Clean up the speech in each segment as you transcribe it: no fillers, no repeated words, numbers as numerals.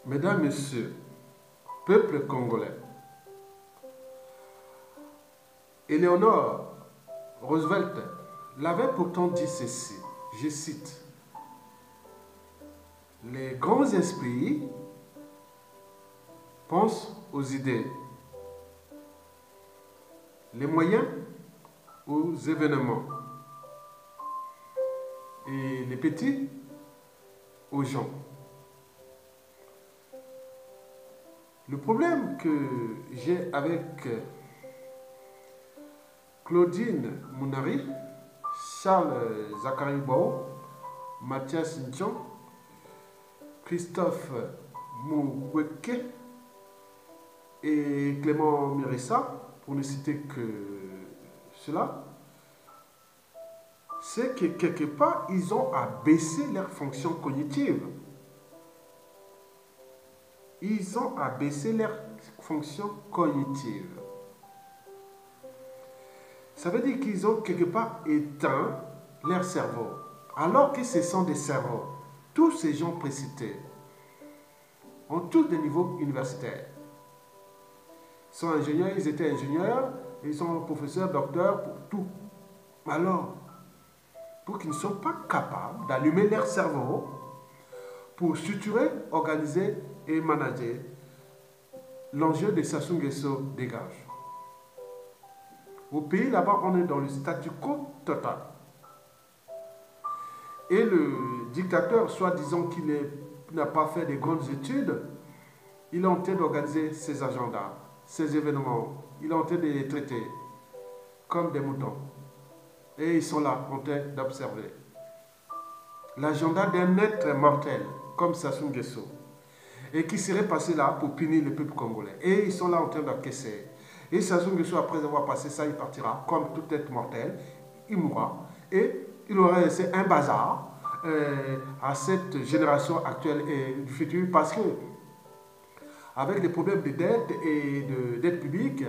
Mesdames, Messieurs, peuple congolais, Éléonore Roosevelt l'avait pourtant dit ceci, je cite, « Les grands esprits pensent aux idées, les moyens aux événements et les petits aux gens. » Le problème que j'ai avec Claudine Mounari, Charles Zachary Bao, Mathias Ntchon, Christophe Mukwege et Clément Mirissa, pour ne citer que cela, c'est que quelque part, ils ont abaissé leur fonction cognitive. Ils ont abaissé leur fonction cognitive. Ça veut dire qu'ils ont quelque part éteint leur cerveau. Alors que ce sont des cerveaux. Tous ces gens précités ont tous des niveaux universitaires. Ils sont ingénieurs, ils étaient ingénieurs, ils sont professeurs, docteurs, pour tout. Alors, pour qu'ils ne soient pas capables d'allumer leur cerveau pour structurer, organiser et manager l'enjeu de Sassou Nguesso dégage. Au pays là-bas, on est dans le statu quo total. Et le dictateur, soi-disant qu'il n'a pas fait de grandes études, il est en train d'organiser ses agendas, ses événements. Il est en train de les traiter comme des moutons. Et ils sont là en train d'observer l'agenda d'un être mortel comme Sassou Nguesso et qui serait passé là pour punir le peuple congolais. Et ils sont là en train d'encaisser. Et Sassou Nguesso, après avoir passé ça, il partira comme tout être mortel, il mourra et il aura laissé un bazar à cette génération actuelle et du futur parce que avec les problèmes de dette et de dette publique,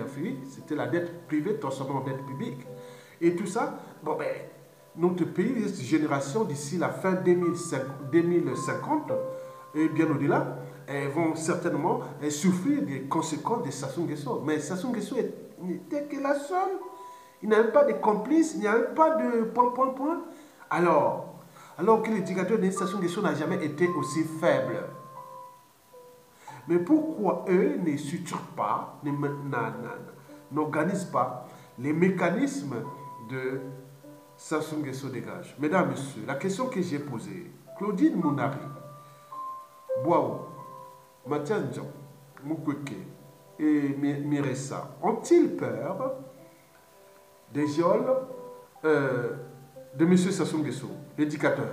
c'était la dette privée transformée en dette publique. Et tout ça, bon ben, notre pays, cette génération d'ici la fin 2050 et bien au-delà, vont certainement souffrir des conséquences de Sassou Nguesso. Mais Sassou Nguesso n'était que la seule. Il n'y avait pas de complices, il n'y avait pas de point. Alors que l'éducateur de Sassou Nguesso n'a jamais été aussi faible. Mais pourquoi eux ne structurent pas, n'organisent pas les mécanismes de Sassou Nguesso dégage? Mesdames, Messieurs, la question que j'ai posée, Claudine Mounari, Boao, Mathias Ntchon, Mukwege et Mirissa ont-ils peur des geôles de M. Sassou Nguesso, l'éducateur?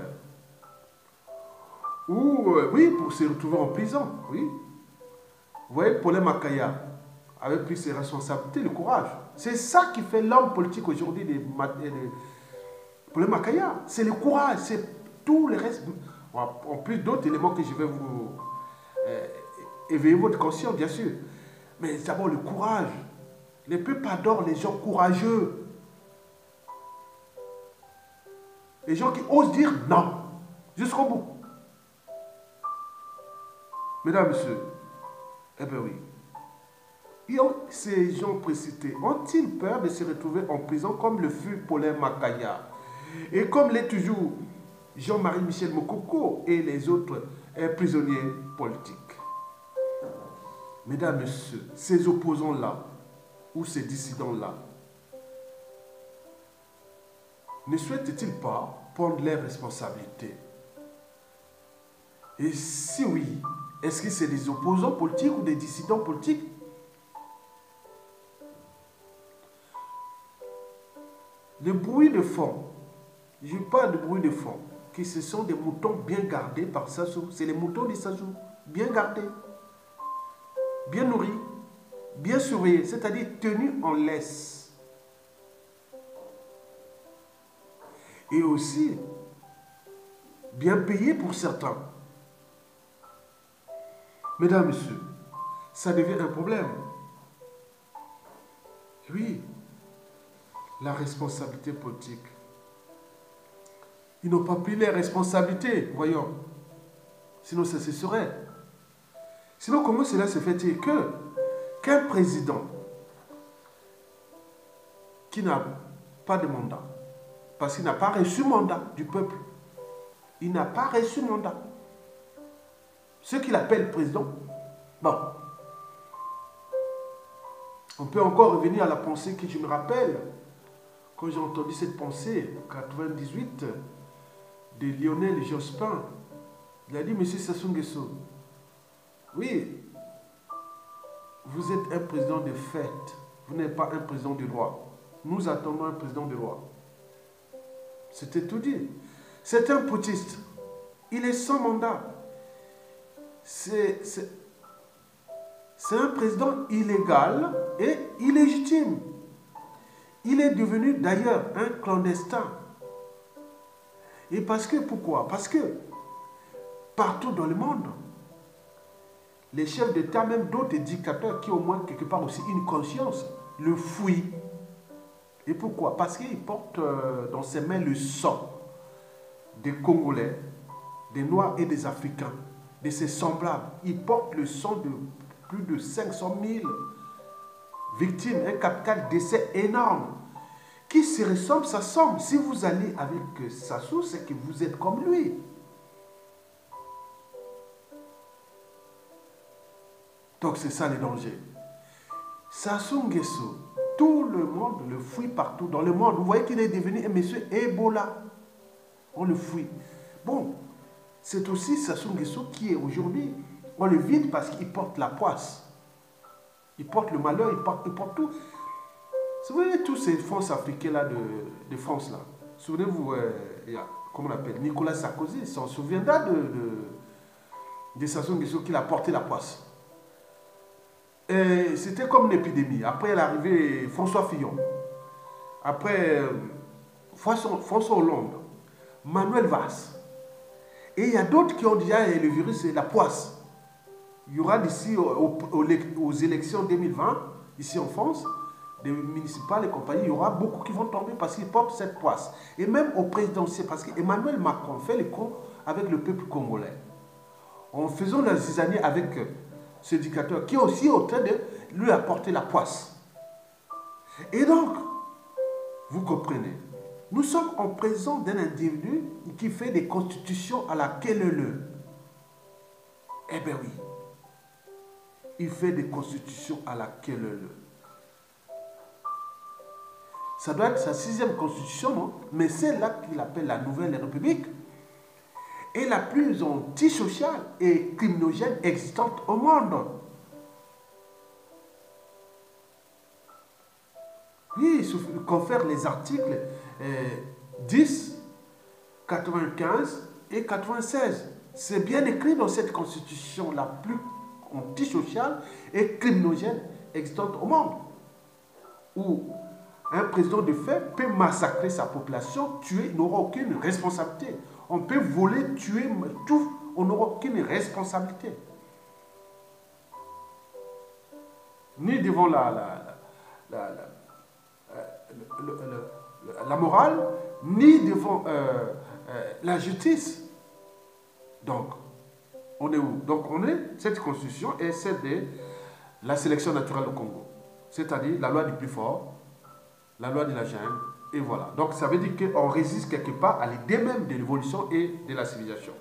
Ou, oui, pour se retrouver en prison, oui. Vous voyez, Paulin Makaya avait pris ses responsabilités, le courage. C'est ça qui fait l'homme politique aujourd'hui de Paulin Makaya. C'est le courage, c'est tout le reste. En plus d'autres éléments que je vais vous éveiller votre conscience, bien sûr. Mais d'abord le courage. Les peuples adorent les gens courageux. Les gens qui osent dire non, jusqu'au bout. Mesdames, Messieurs, eh bien oui. Ces gens précités ont-ils peur de se retrouver en prison comme le fut Paulin Makaya et comme l'est toujours Jean-Marie Michel Mokoko et les autres prisonniers politiques? Mesdames, Messieurs, ces opposants-là ou ces dissidents-là ne souhaitent-ils pas prendre leurs responsabilités? Et si oui, est-ce que c'est des opposants politiques ou des dissidents politiques? Le bruit de fond, je parle de bruit de fond, que ce sont des moutons bien gardés par Sassou. C'est les moutons de Sassou, bien gardés, bien nourris, bien surveillés, c'est-à-dire tenus en laisse. Et aussi, bien payés pour certains. Mesdames, Messieurs, ça devient un problème. Oui, la responsabilité politique. Ils n'ont pas pris les responsabilités, voyons. Sinon, ça se serait. Sinon, comment cela se fait-il qu'un président qui n'a pas de mandat, parce qu'il n'a pas reçu mandat du peuple, il n'a pas reçu mandat, ce qu'il appelle président, bon, on peut encore revenir à la pensée que je me rappelle, quand j'ai entendu cette pensée, en 98, de Lionel Jospin. Il a dit, Monsieur Sassou Nguesso, oui, vous êtes un président de fait, vous n'êtes pas un président de droit. Nous attendons un président de droit. C'était tout dit. C'est un putschiste. Il est sans mandat. C'est un président illégal et illégitime. Il est devenu d'ailleurs un clandestin. Et pourquoi? Parce que partout dans le monde, les chefs d'État, même d'autres dictateurs qui ont au moins quelque part aussi une conscience, le fuient. Et pourquoi? Parce qu'il porte dans ses mains le sang des Congolais, des Noirs et des Africains, de ses semblables. Il porte le sang de plus de 500 000 victimes, un capital décès énorme. Qui se ressemble, ça semble. Si vous allez avec Sassou, c'est que vous êtes comme lui. Donc c'est ça le danger. Sassou Nguesso, tout le monde le fuit partout dans le monde. Vous voyez qu'il est devenu un monsieur Ebola. On le fuit. Bon, c'est aussi Sassou Nguesso qui est aujourd'hui, on le vide parce qu'il porte la poisse. Il porte le malheur, il porte tout. Vous voyez tous ces France africains-là de France, là. Souvenez-vous, comment on appelle, Nicolas Sarkozy, il s'en souviendra de Sassou Nguesso qu'il a porté la poisse. C'était comme une épidémie. Après, il est arrivé François Fillon. Après, François Hollande. Manuel Valls. Et il y a d'autres qui ont déjà le virus, c'est la poisse. Il y aura d'ici aux élections 2020, ici en France, des municipales et compagnie, il y aura beaucoup qui vont tomber parce qu'ils portent cette poisse. Et même au présidentiel, parce qu'Emmanuel Macron fait le con avec le peuple congolais. En faisant la zizanie avec ce dictateur qui est aussi en train de lui apporter la poisse. Et donc, vous comprenez, nous sommes en présence d'un individu qui fait des constitutions à la quelle-le. Eh bien oui, il fait des constitutions à la quelle-le. Ça doit être sa 6e constitution, non? Mais c'est là qu'il appelle la Nouvelle République est la plus antisociale et criminogène existante au monde. Oui, il confère les articles 10, 95 et 96. C'est bien écrit dans cette constitution la plus antisociale et criminogène existante au monde. Où un président de fait peut massacrer sa population, tuer, il n'aura aucune responsabilité. On peut voler, tuer, tout, on n'aura aucune responsabilité. Ni devant la morale, ni devant la justice. Donc, on est où? Donc, on est, cette constitution est celle de la sélection naturelle au Congo. C'est-à-dire la loi du plus fort, la loi de la jungle, et voilà. Donc ça veut dire qu'on résiste quelque part à l'idée même de l'évolution et de la civilisation.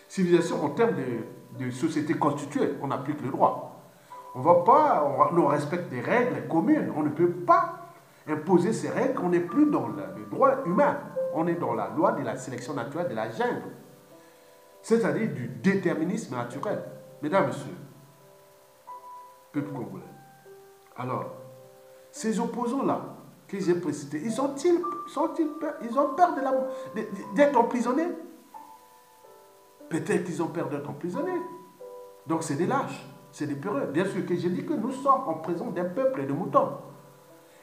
Civilisation en termes de société constituée, on applique le droit. On respecte des règles communes, on ne peut pas imposer ces règles, on n'est plus dans le droit humain, on est dans la loi de la sélection naturelle de la jungle. C'est-à-dire du déterminisme naturel. Mesdames, Messieurs, peuple congolais. Alors, ces opposants-là, que j'ai précités, ils ont peur d'être emprisonnés. Peut-être qu'ils ont peur d'être emprisonnés. Donc c'est des lâches, c'est des peureux. Bien sûr que j'ai dit que nous sommes en présence d'un peuple et de moutons.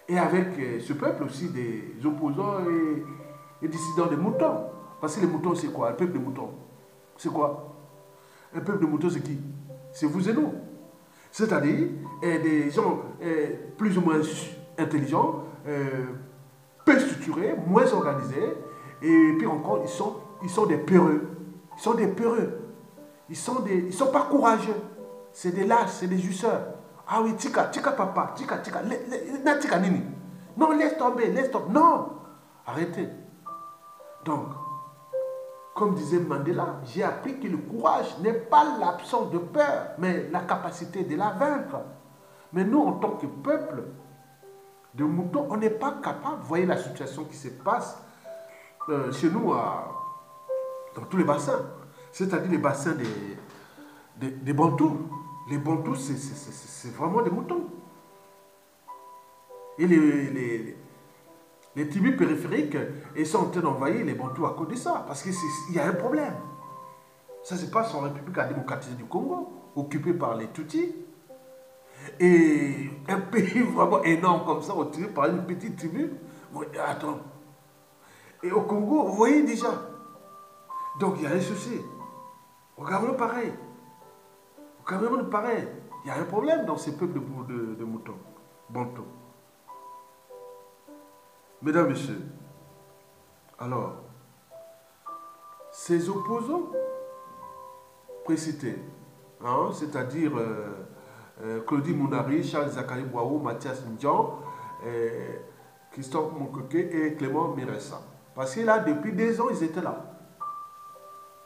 Et avec ce peuple aussi des opposants et dissidents des moutons. Parce que les moutons c'est quoi? Un peuple de moutons. C'est quoi? Un peuple de moutons c'est qui? C'est vous et nous. C'est-à-dire des gens plus ou moins intelligents, peu structurés, moins organisés, et puis encore, ils sont des peureux. Ils sont des peureux. Ils sont pas courageux. c'est des lâches, c'est des jusseurs. Ah oui, tika papa, tika, na tika nini. Non, laisse tomber, non. Arrêtez. Donc, comme disait Mandela, j'ai appris que le courage n'est pas l'absence de peur, mais la capacité de la vaincre. Mais nous, en tant que peuple de moutons, on n'est pas capable. Vous voyez la situation qui se passe chez nous, dans tous les bassins. C'est-à-dire les bassins des Bantous. Les Bantous, c'est vraiment des moutons. Et les tribus périphériques, ils sont en train d'envahir les Bantous à cause de ça. Parce qu'il y a un problème. Ça se passe en République démocratique du Congo, occupée par les Tutsis. Et un pays vraiment énorme comme ça, occupé par une petite tribu. Attends. Et au Congo, vous voyez déjà. Donc il y a un souci. Au Cameroun, pareil. Au Cameroun, pareil. Il y a un problème dans ces peuples de moutons. Bantous. Mesdames, Messieurs, alors, ces opposants précités, hein, c'est-à-dire Claudie Mounari, Charles Zachary Boao, Mathias Ndjan, Christophe Moukeke et Clément Miressa. Parce que là, depuis 2 ans, ils étaient là.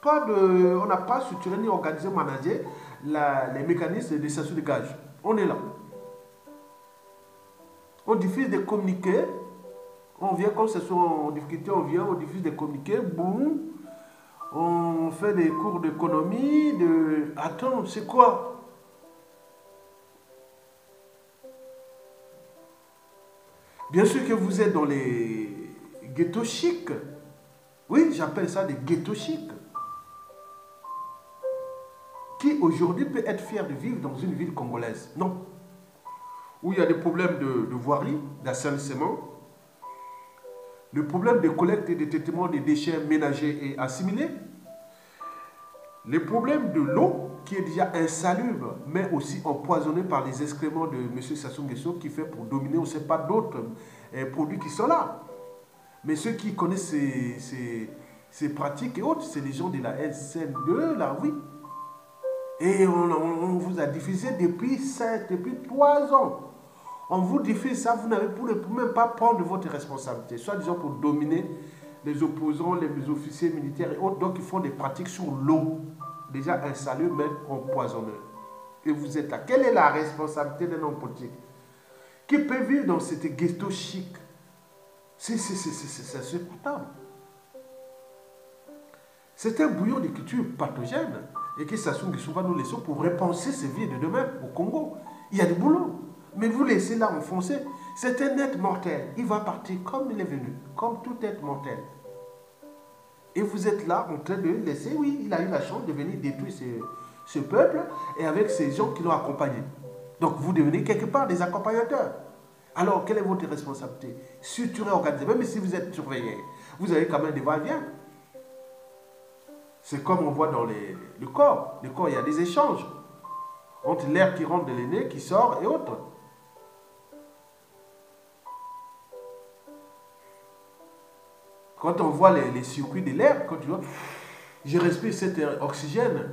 On n'a pas structuré ni organisé, managé les mécanismes de censure de gage. On est là. On diffuse des communiqués. On vient, quand ce sont en difficulté, on diffuse des communiqués. Boum. On fait des cours d'économie. Attends, c'est quoi? Bien sûr que vous êtes dans les ghettos chics. Oui, j'appelle ça des ghettos chics. Qui aujourd'hui peut être fier de vivre dans une ville congolaise? Non. Où il y a des problèmes de voirie, d'assainissement, le problème de collecte et de traitement des déchets ménagers et assimilés, le problème de l'eau qui est déjà insalubre, mais aussi empoisonnée par les excréments de M. Sassou Nguesso qui fait pour dominer, on ne sait pas d'autres produits qui sont là. Mais ceux qui connaissent ces pratiques et autres, c'est les gens de la SN2, là, oui. Et on vous a diffusé depuis 3 ans. On vous diffuse ça, vous n'avez même pas prendre votre responsabilité, soit disons pour dominer les opposants, les officiers militaires et autres, donc ils font des pratiques sur l'eau, déjà insalubre, mais empoisonneux. Et vous êtes là. Quelle est la responsabilité d'un homme politique qui peut vivre dans cette ghetto chic? C'est insupportable. C'est un bouillon de culture pathogène et que Sassou Nguesso va nous laisser pour repenser ces vies de demain au Congo. Il y a du boulot. Mais vous laissez là enfoncer. C'est un être mortel. Il va partir comme il est venu, comme tout être mortel. Et vous êtes là en train de le laisser. Oui, il a eu la chance de venir détruire ce peuple et avec ces gens qui l'ont accompagné. Donc vous devenez quelque part des accompagnateurs. Alors, quelle est votre responsabilité? Structurer, organiser. Même si vous êtes surveillé, vous avez quand même des va-et-vient. C'est comme on voit dans le corps. Le corps, il y a des échanges entre l'air qui rentre de l'aîné, qui sort et autres. Quand on voit les circuits de l'air, quand tu vois, je respire cet oxygène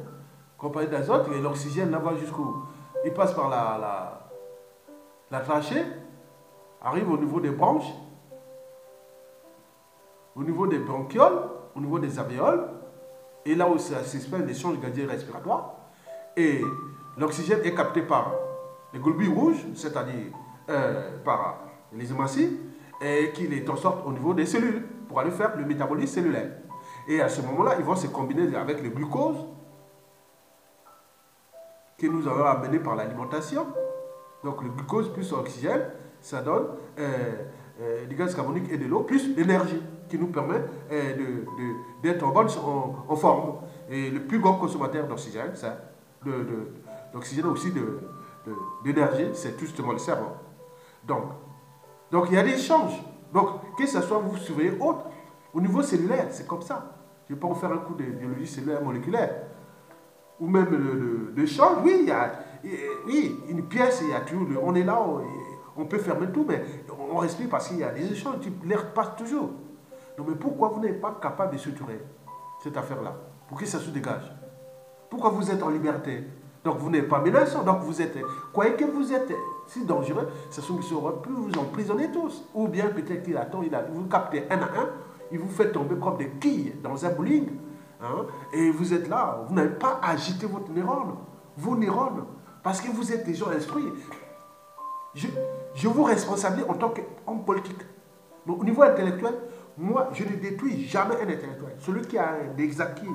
comparé d'azote, et l'oxygène là-bas jusqu'où? Il passe par la trachée, arrive au niveau des branches, au niveau des bronchioles, au niveau des alvéoles, et là où ça s'exprime l'échange gazier respiratoire, et l'oxygène est capté par les globules rouges, c'est-à-dire par les hémocytes, et qui les transportent au niveau des cellules pour aller faire le métabolisme cellulaire. Et à ce moment-là, ils vont se combiner avec le glucose que nous avons amené par l'alimentation. Donc le glucose plus l'oxygène, ça donne du gaz carbonique et de l'eau, plus l'énergie qui nous permet d'être en forme. Et le plus grand consommateur d'oxygène, d'oxygène aussi d'énergie, c'est justement le cerveau. Donc il y a des échanges. Donc que ce soit vous surveillez autre, au niveau cellulaire, c'est comme ça. Je ne vais pas vous faire un coup de biologie cellulaire moléculaire. Ou même l'échange, oui, oui, une pièce, il y a toujours, on est là, on peut fermer tout, mais on respire parce qu'il y a des échanges, l'air passe toujours. Donc mais pourquoi vous n'êtes pas capable de structurer cette affaire-là? Pour que ça se dégage? Pourquoi vous êtes en liberté? Donc vous n'êtes pas menaçant. Donc vous êtes, croyez que vous êtes si dangereux, Sassou Nguesso aurait pu vous emprisonner tous. Ou bien peut-être qu'il attend, vous captez un à un, il vous fait tomber comme des quilles dans un bowling. Hein, et vous êtes là, vous n'avez pas agité votre neurone, vos neurones, parce que vous êtes des gens instruits. Je vous responsabilise en tant qu'homme politique. Donc, au niveau intellectuel, moi, je ne détruis jamais un intellectuel. Celui qui a des acquis,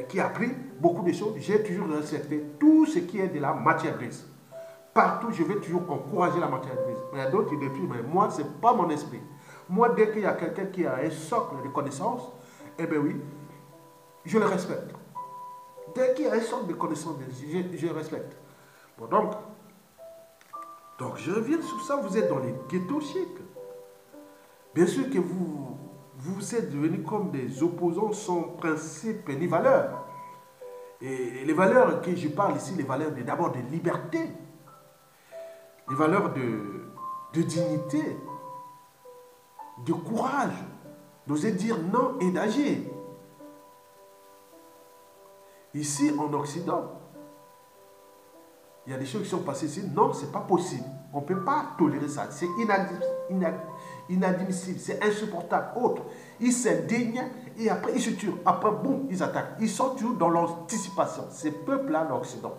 qui a appris beaucoup de choses, j'ai toujours respecté tout ce qui est de la matière grise. Partout, je vais toujours encourager la matière grise. Il y a d'autres qui détruisent, mais moi, ce n'est pas mon esprit. Moi, dès qu'il y a quelqu'un qui a un socle de connaissances, eh bien oui, je le respecte. Dès qu'il y a un socle de connaissances, je respecte. Bon, donc, je reviens sur ça, vous êtes dans les ghettos chics. Bien sûr que vous êtes devenus comme des opposants sans principe ni valeur. Et les valeurs que je parle ici, les valeurs d'abord de liberté, les valeurs de dignité, de courage, d'oser dire non et d'agir. Ici, en Occident, il y a des choses qui sont passées ici. Non, ce n'est pas possible. On ne peut pas tolérer ça. C'est inadmissible, c'est insupportable. Autre, ils s'indignent et après ils se tuent. Après, boum, ils attaquent. Ils sont toujours dans l'anticipation. Ces peuples-là, l'Occident,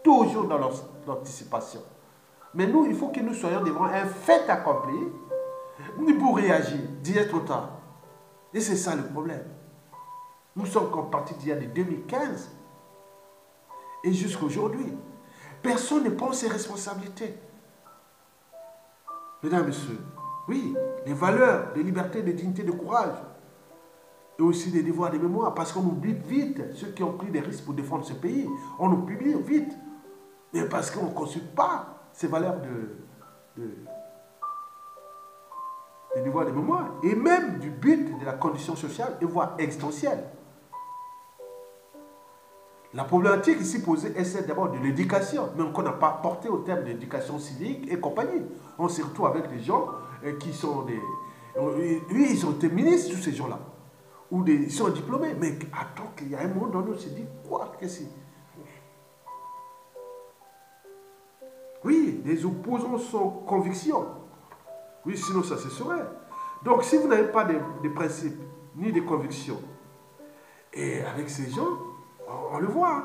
toujours dans l'anticipation. Mais nous, il faut que nous soyons devant un fait accompli pour réagir, dire trop tard. Et c'est ça le problème. Nous sommes partis d'il y a de 2015 et jusqu'à aujourd'hui. Personne ne prend ses responsabilités. Mesdames et messieurs, oui, les valeurs de liberté, de dignité, de courage, et aussi des devoirs de mémoire, parce qu'on oublie vite ceux qui ont pris des risques pour défendre ce pays. On nous publie vite, mais parce qu'on ne consulte pas ces valeurs de devoirs de mémoire, et même du but de la condition sociale, et voire existentielle. La problématique ici posée est celle d'abord de l'éducation, même qu'on n'a pas porté au terme d'éducation civique et compagnie. On se retrouve avec des gens qui sont des... Oui, ils ont été ministres, tous ces gens-là. Ou ils sont diplômés. Mais attends, qu'il y a un moment donné, on se dit, quoi que c'est... Oui, des opposants sans conviction. Oui, sinon ça se saurait. Donc si vous n'avez pas de principes, ni de convictions, et avec ces gens, on le voit.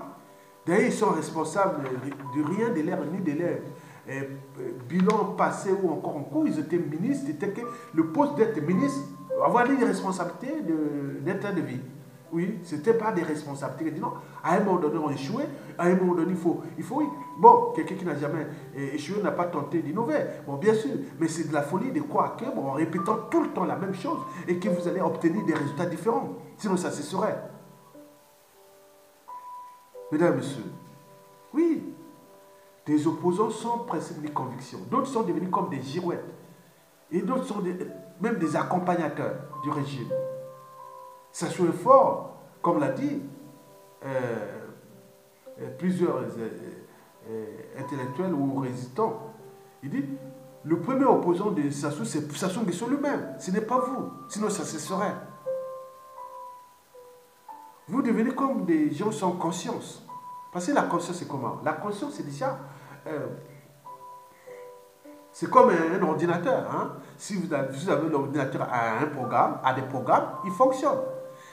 D'ailleurs, ils sont responsables de rien de l'air, ni de l'air. Bilan passé ou encore en cours, ils étaient ministres. C'était que le poste d'être ministre, avoir des responsabilités d'un train de vie. Oui, ce n'était pas des responsabilités. Dit non, à un moment donné, on échouait. À un moment donné, il faut oui. Bon, quelqu'un qui n'a jamais échoué n'a pas tenté d'innover. Bon, bien sûr, mais c'est de la folie de croire que, bon, en répétant tout le temps la même chose et que vous allez obtenir des résultats différents. Sinon, ça se saurait. Mesdames et messieurs, oui, des opposants sans principe ni conviction. D'autres sont devenus comme des girouettes. Et d'autres sont même des accompagnateurs du régime. Ça soit fort, comme l'a dit plusieurs intellectuels ou résistants. Il dit, le premier opposant de Sassou, c'est Sassou Nguesso lui-même. Ce n'est pas vous, sinon ça se serait. Vous devenez comme des gens sans conscience. Parce que la conscience, c'est comment? La conscience, c'est déjà... c'est comme un ordinateur. Hein? Si vous avez l'ordinateur à un programme, à des programmes, il fonctionne.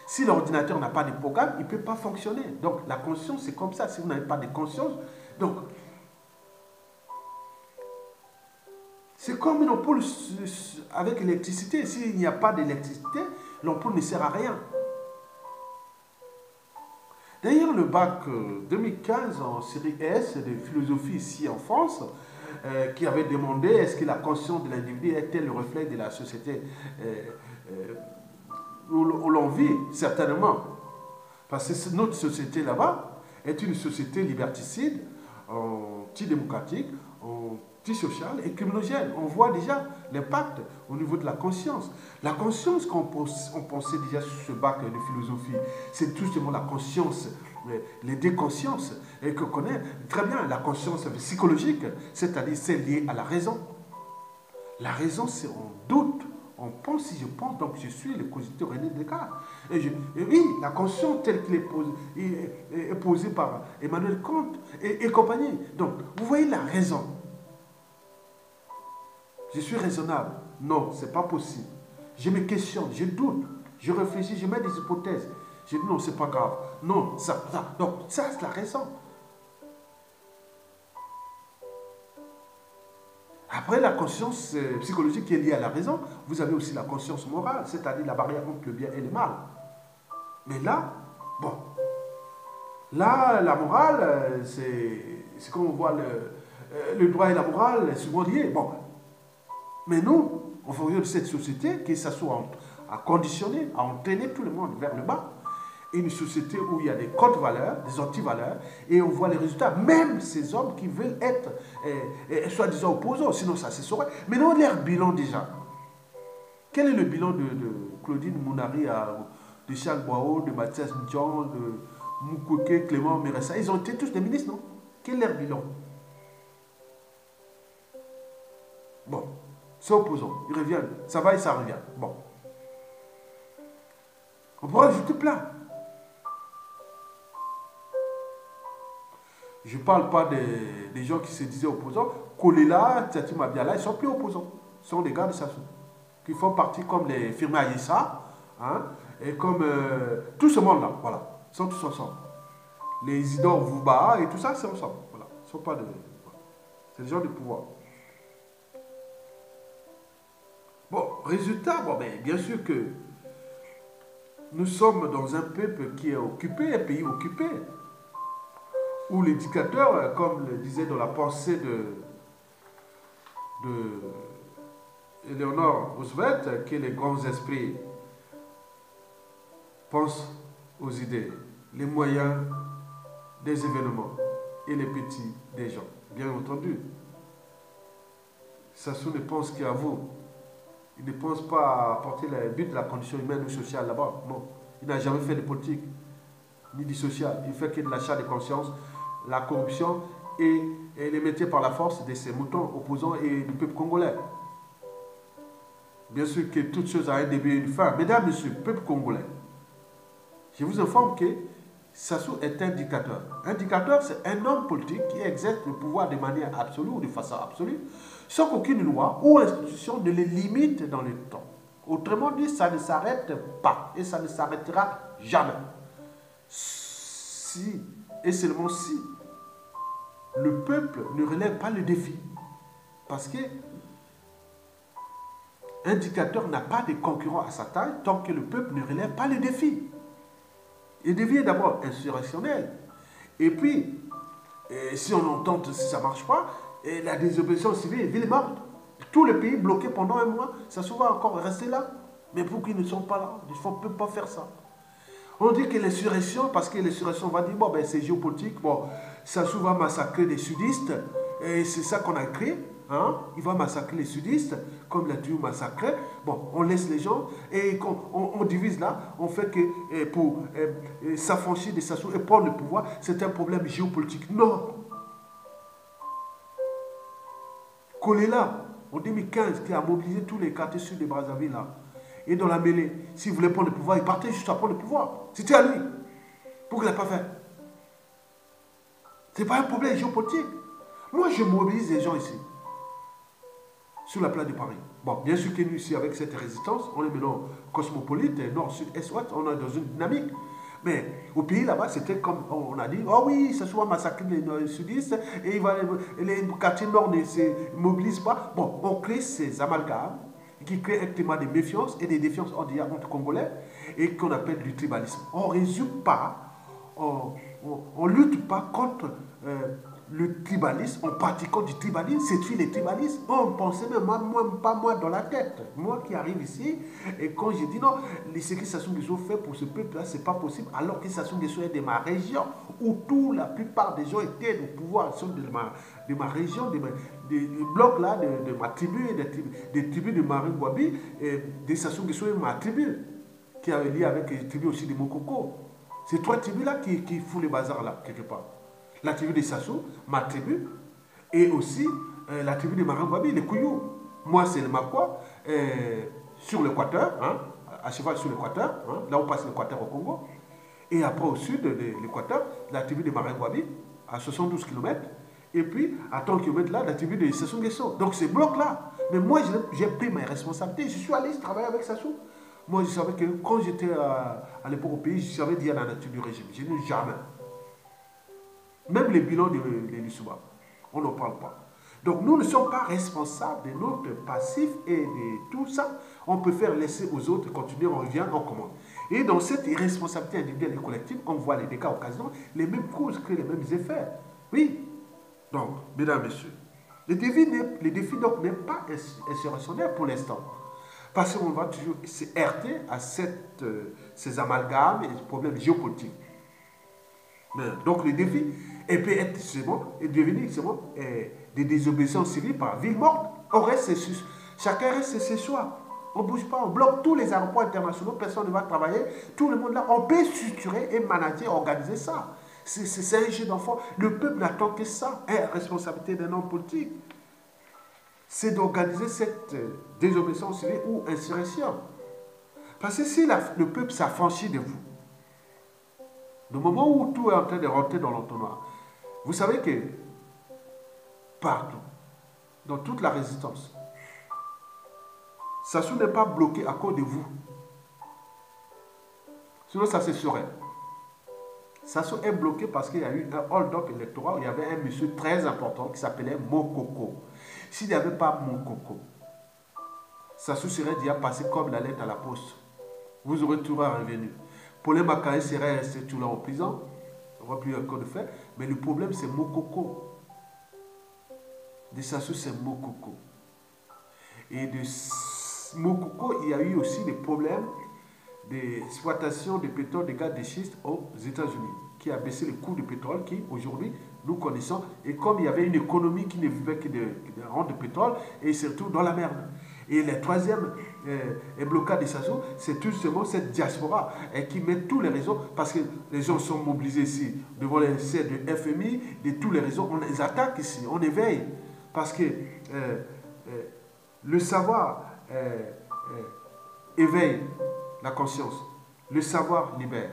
Si l'ordinateur n'a pas de programme, il ne peut pas fonctionner. Donc, la conscience, c'est comme ça. Si vous n'avez pas de conscience, donc... C'est comme une ampoule avec l'électricité. S'il n'y a pas d'électricité, l'ampoule ne sert à rien. D'ailleurs, le bac 2015 en série S de philosophie ici en France, qui avait demandé est-ce que la conscience de l'individu était le reflet de la société où l'on vit, certainement. Parce que notre société là-bas est une société liberticide, antidémocratique, antisociale et criminogène. On voit déjà l'impact au niveau de la conscience. La conscience qu'on pensait déjà sur ce bac de philosophie, c'est tout simplement la conscience, les deux consciences, et qu'on connaît très bien, la conscience psychologique, c'est-à-dire c'est lié à la raison. La raison, c'est on On pense, si je pense, donc je suis le cogitateur René Descartes. Et oui, la conscience telle qu'elle est posée par Emmanuel Kant et compagnie. Donc, vous voyez la raison. Je suis raisonnable. Non, ce n'est pas possible. Je me questionne, je doute, je réfléchis, je mets des hypothèses. Je dis non, c'est pas grave. Non, ça. Donc, ça, c'est la raison. Après la conscience psychologique qui est liée à la raison, vous avez aussi la conscience morale, c'est-à-dire la barrière entre le bien et le mal. Mais là, bon, là, la morale, c'est comme on voit le droit et la morale souvent liés. Bon, mais nous, en fonction de cette société qui s'assoit à conditionner, à entraîner tout le monde vers le bas, une société où il y a des contre-valeurs, des anti-valeurs, et on voit les résultats. Même ces hommes qui veulent être soi-disant opposants, sinon ça se saurait. Mais non, leur bilan déjà. Quel est le bilan de Claudine Mounari, de Charles Boao, de Mathias Ndion, de Mukwege, Clément Meressa? Ils ont été tous des ministres, non? Quel est leur bilan? Bon, c'est opposant. Ils reviennent. Ça va et ça revient. Bon. On pourra ajouter plein. Je ne parle pas des gens qui se disaient opposants. Kolela, Tchati Mabiala, ils ne sont plus opposants. Ce sont des gars de Sassou. Qui font partie comme les firmes Aïssa, hein, et comme tout ce monde-là. Voilà. Ils sont tous ensemble. Les Isidore Vouba et tout ça, c'est ensemble. Voilà. Ils sont pas de. C'est des gens de pouvoir. Bon, résultat, bon, ben, bien sûr que nous sommes dans un peuple qui est occupé, un pays occupé, où les dictateurs, comme le disait dans la pensée de Eleanor Roosevelt, que les grands esprits pensent aux idées, les moyens des événements et les petits des gens. Bien entendu, Sassou ne pense qu'à vous. Il ne pense pas à apporter le but de la condition humaine ou sociale là-bas. Non. Il n'a jamais fait de politique, ni du social. Il fait que de l'achat de conscience, la corruption et les métiers par la force de ces moutons opposants et du peuple congolais. Bien sûr que toute chose a un début et une fin. Mesdames, messieurs, peuple congolais, je vous informe que Sassou est un dictateur. Un dictateur, c'est un homme politique qui exerce le pouvoir de manière absolue ou de façon absolue, sans qu'aucune loi ou institution ne le limite dans le temps. Autrement dit, ça ne s'arrête pas et ça ne s'arrêtera jamais. Si, et seulement si, le peuple ne relève pas le défi. Parce que un dictateur n'a pas de concurrent à sa taille tant que le peuple ne relève pas le défi. Le défi est d'abord insurrectionnel. Et puis, si on entend, si ça ne marche pas, la désobéissance civile, ville est morte. Tout le pays bloqué pendant un mois, ça se va encore rester là. Mais pour qu'ils ne sont pas là, il ne peut pas faire ça. On dit que l'insurrection, parce que l'insurrection va dire, bon, ben, c'est géopolitique, bon, Sassou va massacrer des sudistes, et c'est ça qu'on a créé. Hein? Il va massacrer les sudistes, comme l'a toujours massacré. Bon, on laisse les gens, et on divise là, on fait que pour s'affranchir de Sassou et prendre le pouvoir, c'est un problème géopolitique. Non. Kolela, en 2015, qui a mobilisé tous les quartiers sud de Brazzaville là, et dans la mêlée, s'il voulait prendre le pouvoir, il partait juste à prendre le pouvoir. C'était à lui. Pourquoi il n'a pas fait? Ce n'est pas un problème géopolitique. Moi, je mobilise les gens ici, sur la place de Paris. Bon, bien sûr que nous, ici, avec cette résistance, on est maintenant cosmopolite, nord, sud, est, ouest, on est dans une dynamique. Mais au pays là-bas, c'était comme on a dit, oh oui, ça soit massacrer les sudistes, et les quartiers nord ne se mobilisent pas. Bon, on crée ces amalgames qui créent un climat de méfiance et de défiance entre Congolais, et qu'on appelle du tribalisme. On ne résout pas, on lutte pas contre le tribalisme, en pratiquant du tribalisme, c'est les tribalistes. On pensait même, pas moi dans la tête. Moi qui arrive ici, et quand j'ai dit non, ce que Sassou Nguesso fait pour ce peuple-là, c'est pas possible, alors que Sassou Nguesso est de ma région, où la plupart des gens étaient au pouvoir, ils sont de ma région, des blocs là, de ma tribu, des tribus de Marie-Gwabi, de Sassou Nguesso et ma tribu, qui est lié avec les tribus aussi de Mokoko. Ces trois tribus-là qui font les bazars là, quelque part. La tribu de Sassou, ma tribu, et aussi la tribu de Marie-Gwabi, les Kouyou. Moi, c'est le Makwa, sur l'équateur, hein, à cheval sur l'équateur, hein, là où passe l'équateur au Congo. Et après au sud de l'équateur, la tribu de Maringouabi, à 72 km. Et puis, à 30 km là, la tribu de Sassou Nguesso. Donc ces blocs-là. Mais moi, j'ai pris mes responsabilités. Je suis allé travailler avec Sassou. Moi, je savais que quand j'étais à l'époque au pays, je savais dire la nature du régime. Je n'ai jamais. Même les bilans de l'Issouba, on n'en parle pas. Donc nous ne sommes pas responsables de notre passif et de tout ça. On préfère laisser aux autres continuer, on revient, on commande. Et dans cette irresponsabilité individuelle et collective, on voit les dégâts occasionnels, les mêmes causes créent les mêmes effets. Oui. Donc, mesdames, messieurs, le défi donc n'est pas insurrectionnel pour l'instant. Parce qu'on va toujours se heurter à ces amalgames et ces problèmes géopolitiques. Donc le défi peut être et devenir des désobéissances civiles par ville morte. Chacun reste chez soi. On ne bouge pas, on bloque tous les aéroports internationaux, personne ne va travailler. Tout le monde là, on peut structurer et manager, organiser ça. C'est un jeu d'enfant. Le peuple n'attend que ça. La responsabilité d'un homme politique, c'est d'organiser cette désobéissance civile ou insurrection. Parce que si le peuple s'affranchit de vous, le moment où tout est en train de rentrer dans l'entonnoir, vous savez que partout, dans toute la résistance, Sassou n'est pas bloqué à cause de vous. Sinon, ça se saurait. Sassou est bloqué parce qu'il y a eu un hold-up électoral. Il y avait un monsieur très important qui s'appelait Mokoko. S'il n'y avait pas Mokoko, Sassou serait déjà passé comme la lettre à la poste. Vous aurez tout revenu. Paulin Macaé serait resté tout là en prison. On va plus encore de fait. Mais le problème, c'est Mokoko. De Sassou, c'est Mokoko. Et de Mokoko, il y a eu aussi des problèmes d'exploitation de pétrole, de gaz de schiste aux États-Unis, qui a baissé le coût du pétrole, qui aujourd'hui nous connaissons. Et comme il y avait une économie qui ne vivait que de rente de pétrole, et surtout dans la merde. Et le troisième blocage de Sassou, c'est tout simplement cette diaspora qui met tous les réseaux, parce que les gens sont mobilisés ici devant les sites de FMI, de tous les réseaux, on les attaque ici, on éveille. Parce que le savoir éveille la conscience. Le savoir libère,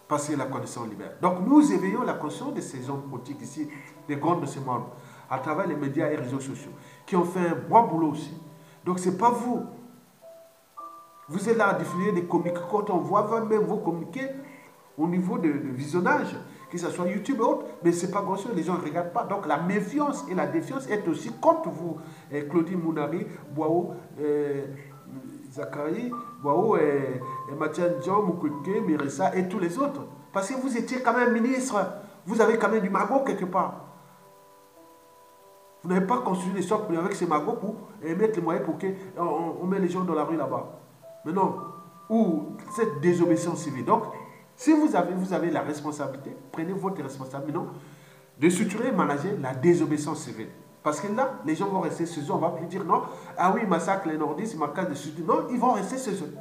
parce que la connaissance libère. Donc nous éveillons la conscience de ces hommes politiques ici, des grands de ces membres, à travers les médias et les réseaux sociaux, qui ont fait un bon boulot aussi. Donc ce n'est pas vous. Vous êtes là à diffuser des communiqués. Quand on voit même vos communiqués au niveau de visionnage, que ce soit YouTube et autres, mais ce n'est pas grand chose, les gens ne regardent pas. Donc la méfiance et la défiance est aussi contre vous. Claudine Mounari, Boao, Zachary, Boao, Mathieu Jean, Mukwege, Miressa et tous les autres. Parce que vous étiez quand même ministre. Vous avez quand même du magot quelque part. Vous n'avez pas construit des socles avec ces magots pour mettre les moyens pour qu'on met les gens dans la rue là-bas. Mais non. Ou cette désobéissance civile. Donc, si vous avez la responsabilité, prenez votre responsabilité, non, de structurer et manager la désobéissance civile. Parce que là, les gens vont rester chez eux. On va plus dire non. Ah oui, massacre les nordistes, massacre des sud. Non, ils vont rester chez eux.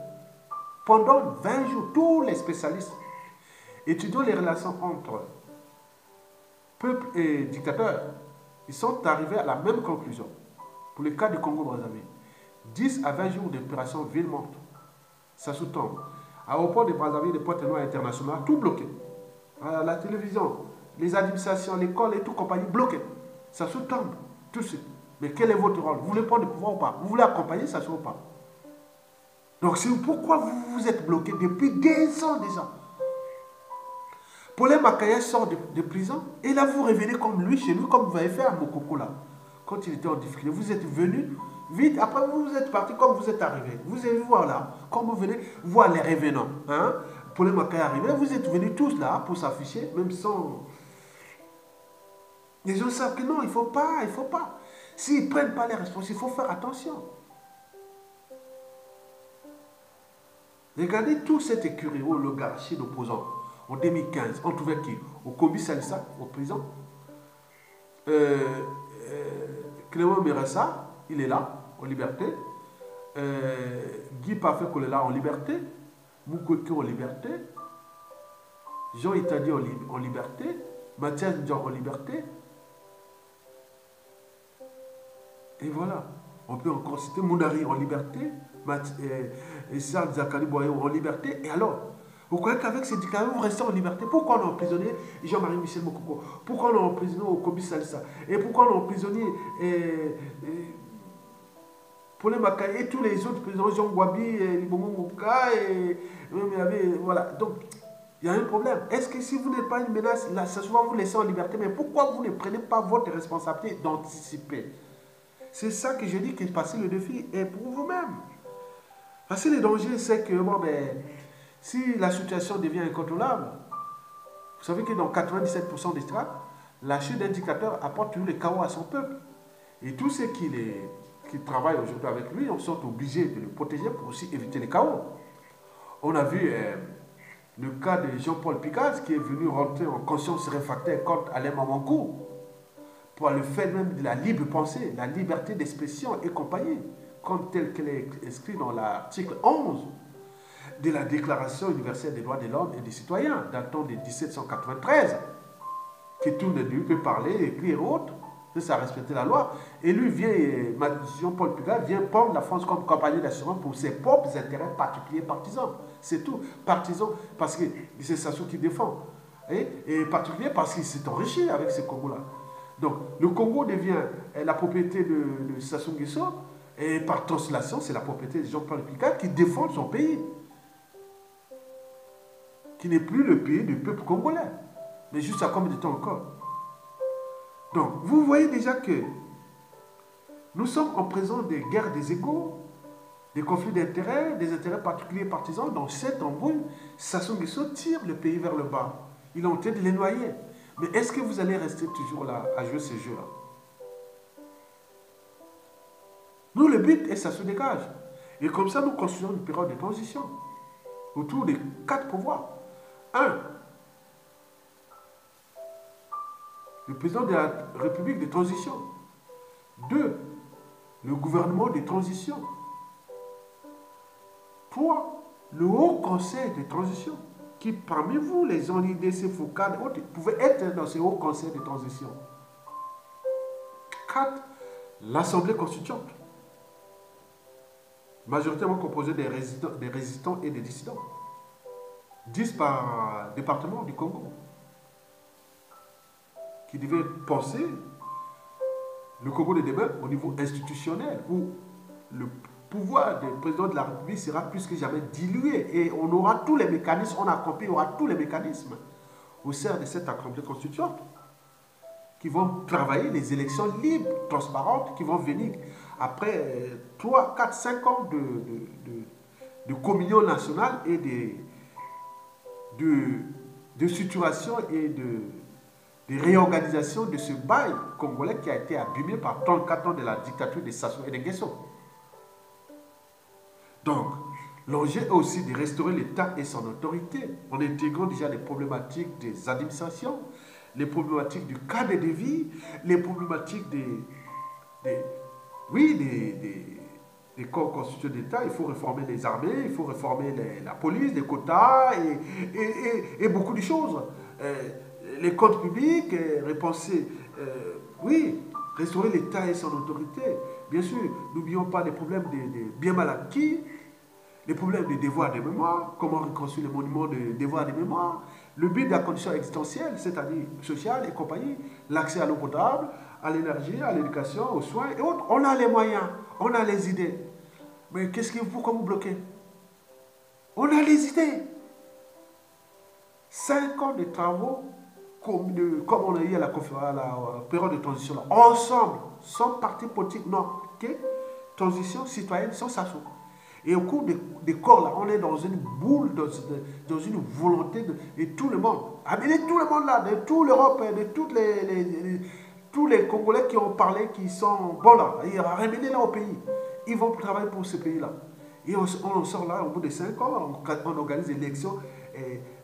Pendant 20 jours, tous les spécialistes étudiant les relations entre peuple et dictateur, ils sont arrivés à la même conclusion. Pour le cas du Congo-Brazzaville, 10 à 20 jours d'opération ville morte. Ça sous-tombe. À l'aéroport de Brazzaville, les Pointe-Noires internationales, tout bloqué. À la télévision, les administrations, l'école et tout compagnie bloqué. Ça sous-tombe. Tout de suite. Mais quel est votre rôle? Vous voulez prendre le pouvoir ou pas? Vous voulez accompagner, ça ne ou pas? Donc c'est pourquoi vous êtes bloqué depuis des ans déjà. Paulin Macaé sort de prison et là vous revenez comme lui, chez lui, comme vous avez fait à Mokoko là. Quand il était en difficulté, vous êtes venu vite, après vous êtes parti comme vous êtes arrivé. Vous avez vu voilà, comme vous venez voir les revenants. Hein? Paulin Macaé est arrivé, vous êtes venus tous là pour s'afficher, même sans... Les gens savent que non, il ne faut pas, il ne faut pas. S'ils ne prennent pas les responsabilités, il faut faire attention. Regardez toute cette écurie, l'oligarchie d'opposants. En 2015, on trouvait qui? Au Kombi Salissa, au prison. Clément Miressa, il est là, en liberté. Guy Parfait Kolela en liberté. Mukwege en liberté. Jean Itadi en liberté. Mathias Ndian en liberté. Et voilà. On peut encore citer Mounari en liberté. Issa Zakani Boyo en liberté. Et alors, vous croyez qu'avec ces dictateurs, vous restez en liberté? Pourquoi on a emprisonné Jean-Marie Michel Mokoko? Pourquoi on a emprisonné Okobi Salissa? Et pourquoi on a emprisonné Paulin Makaye et tous les autres présidents, Jean Gwabi, Libongo Mouka, et voilà. Donc, il y a un problème. Est-ce que si vous n'êtes pas une menace, là, ça souvent vous laissez en liberté, mais pourquoi vous ne prenez pas votre responsabilité d'anticiper? C'est ça que je dis, que passer le défi est pour vous-même. Parce que le danger, c'est que bon, ben, si la situation devient incontrôlable, vous savez que dans 97% des cas, la chute d'un dictateur apporte toujours le chaos à son peuple. Et tous ceux qui travaillent aujourd'hui avec lui, on sont obligés de le protéger pour aussi éviter le chaos. On a vu le cas de Jean-Paul Picard qui est venu rentrer en conscience réfractaire contre Alain Mamankou pour le fait même de la libre pensée, la liberté d'expression et compagnie, comme telle qu'elle est inscrite dans l'article 11 de la Déclaration universelle des droits de l'homme et des citoyens, datant de 1793, que tout ne lui peut parler, écrire autre, de ça respecter la loi. Et lui vient, Jean-Paul Picard vient prendre la France comme compagnie d'assurance pour ses propres intérêts particuliers partisans. C'est tout. Partisans parce que c'est Sassou qui défend. Et particulier parce qu'il s'est enrichi avec ce Congo-là. Donc le Congo devient la propriété de Sassou Nguesso et par translation, c'est la propriété de Jean-Paul Picard qui défend son pays. Qui n'est plus le pays du peuple congolais. Mais juste à combien de temps encore? Donc, vous voyez déjà que nous sommes en présence des guerres des égaux, des conflits d'intérêts, des intérêts particuliers partisans. Dans cette embrouille, Sassou Nguesso tire le pays vers le bas. Il est en train de les noyer. Mais est-ce que vous allez rester toujours là à jouer ce jeu-là? Nous, le but est que ça se dégage. Et comme ça, nous construisons une période de transition autour des 4 pouvoirs. 1. Le président de la République de transition. 2. Le gouvernement de transition. 3. Le Haut Conseil de transition. Qui parmi vous, les gens l'IDC, Foucault et autres, pouvaient être dans ce Haut Conseil de transition. 4. L'Assemblée constituante. Majoritairement composée des résistants et des dissidents. 10 par département du Congo. Qui devait penser le Congo de demain au niveau institutionnel, où le pouvoir du président de la République sera plus que jamais dilué et on aura tous les mécanismes, on a compris, il y aura tous les mécanismes au sein de cette Assemblée constituante qui vont travailler les élections libres, transparentes, qui vont venir après 3, 4, 5 ans de communion nationale et de situation et de réorganisation de ce bail congolais qui a été abîmé par 34 ans de la dictature de Sassou et de Nguesso. Donc, l'enjeu est aussi de restaurer l'État et son autorité en intégrant déjà les problématiques des administrations, les problématiques du cadre de vie, les problématiques des corps constitués d'État. Il faut réformer les armées, il faut réformer la police, les quotas et beaucoup de choses. Les comptes publics, repenser, restaurer l'État et son autorité. Bien sûr, n'oublions pas les problèmes des biens mal acquis, les problèmes des devoirs de mémoire, comment reconstruire les monuments de devoirs de mémoire, le but de la condition existentielle, c'est-à-dire sociale et compagnie, l'accès à l'eau potable, à l'énergie, à l'éducation, aux soins et autres. On a les moyens, on a les idées. Mais pourquoi vous bloquez? On a les idées. 5 ans de travaux, comme on a eu à la période de transition, là, ensemble, sans parti politique, non, okay? Transition citoyenne, sans Sassou. Et au cours des corps, là, on est dans une boule, dans une volonté de tout le monde. Amener tout le monde là, de toute l'Europe, de tous les Congolais qui ont parlé, qui sont bons là, ramener là au pays. Ils vont travailler pour ce pays-là. Et on sort là, au bout de 5 ans, on organise des élections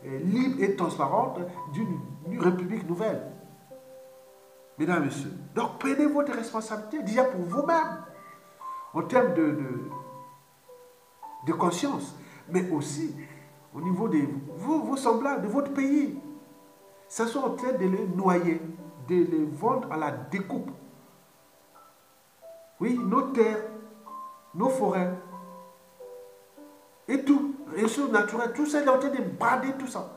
libres et transparentes d'une république nouvelle. Mesdames et messieurs, donc prenez votre responsabilité déjà pour vous-même, en termes de conscience, mais aussi au niveau de vos semblables, de votre pays. Ça soit en train de les noyer, de les vendre à la découpe. Oui, nos terres, nos forêts, Et tout, ressources naturelles, tout ça, il est en train de brader tout ça.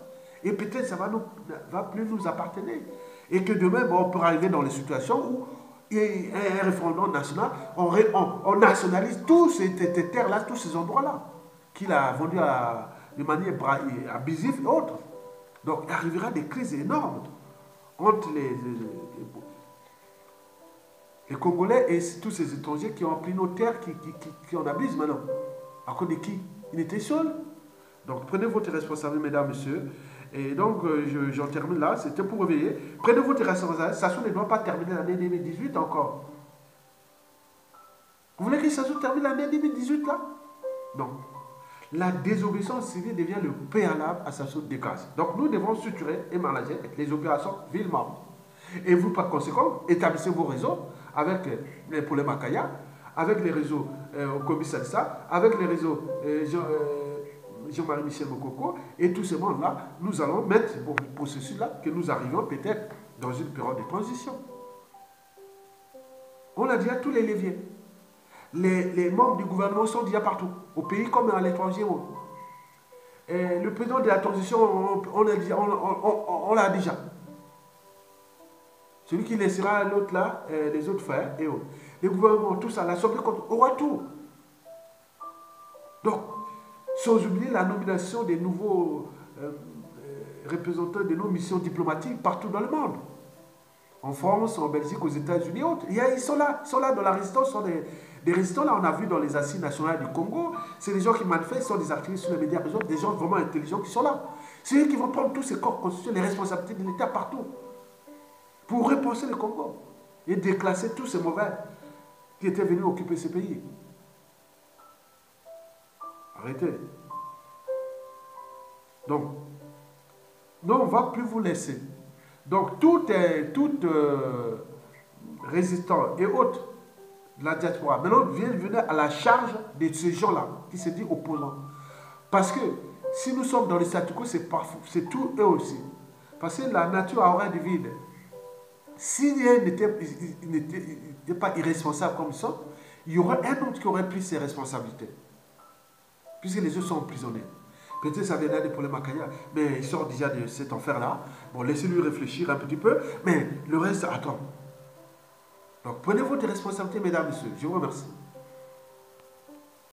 Et peut-être ça va plus nous appartenir. Et que demain, bon, on peut arriver dans les situations où il y a un référendum national, on nationalise tous ces terres-là, tous ces endroits-là, qu'il a vendus de manière abusive et autres. Donc, il arrivera des crises énormes entre les Congolais et tous ces étrangers qui ont pris nos terres, qui en abusent maintenant. À cause de qui? Il était seul. Donc, prenez votre responsabilité, mesdames, messieurs. Et donc, j'en termine là. C'était pour réveiller. Prenez votre responsabilité. SASSou ne doit pas terminer l'année 2018 encore. Vous voulez que SASSou termine l'année 2018 là? Non. La désobéissance civile devient le préalable à SASSou déclasse. Donc, nous devons structurer et manager les opérations villes-membres. Et vous, par conséquent, établissez vos réseaux avec les problèmes à Kaya, avec les réseaux au Kobi-Salsa, avec les réseaux Jean-Marie Michel Mokoko, et tous ces mondes-là, nous allons mettre pour le processus-là que nous arrivons peut-être dans une période de transition. On a déjà tous les leviers. Les membres du gouvernement sont déjà partout, au pays comme à l'étranger. Le président de la transition, on l'a déjà. Celui qui laissera l'autre là, les autres faire et autres. Les gouvernements, tout ça, l'Assemblée aura tout. Donc, sans oublier la nomination des nouveaux représentants de nos missions diplomatiques partout dans le monde. En France, en Belgique, aux États-Unis et autres. Ils sont là dans la résistance, sont des résistants là, on a vu dans les assises nationales du Congo, c'est des gens qui manifestent, sont des activistes sur les médias, des gens vraiment intelligents qui sont là. C'est eux qui vont prendre tous ces corps constitutionnels, les responsabilités de l'État partout, pour repenser le Congo et déclasser tous ces mauvais qui étaient venus occuper ces pays. Arrêtez. Donc, non, on ne va plus vous laisser. Donc, tout résistant et autres de la diaspora, maintenant, venez à la charge de ces gens-là, qui se disent opposants. Parce que si nous sommes dans le statu quo, c'est tout eux aussi. Parce que la nature a horreur du vide. S'ils n'étaient pas irresponsables comme ils sont, il y aurait un autre qui aurait pris ses responsabilités. Puisque les autres sont emprisonnés. Peut-être que ça viendra des problèmes à Kaya, mais il sort déjà de cet enfer-là. Bon, laissez-lui réfléchir un petit peu, mais le reste, attends. Donc, prenez votre responsabilité, mesdames et messieurs. Je vous remercie.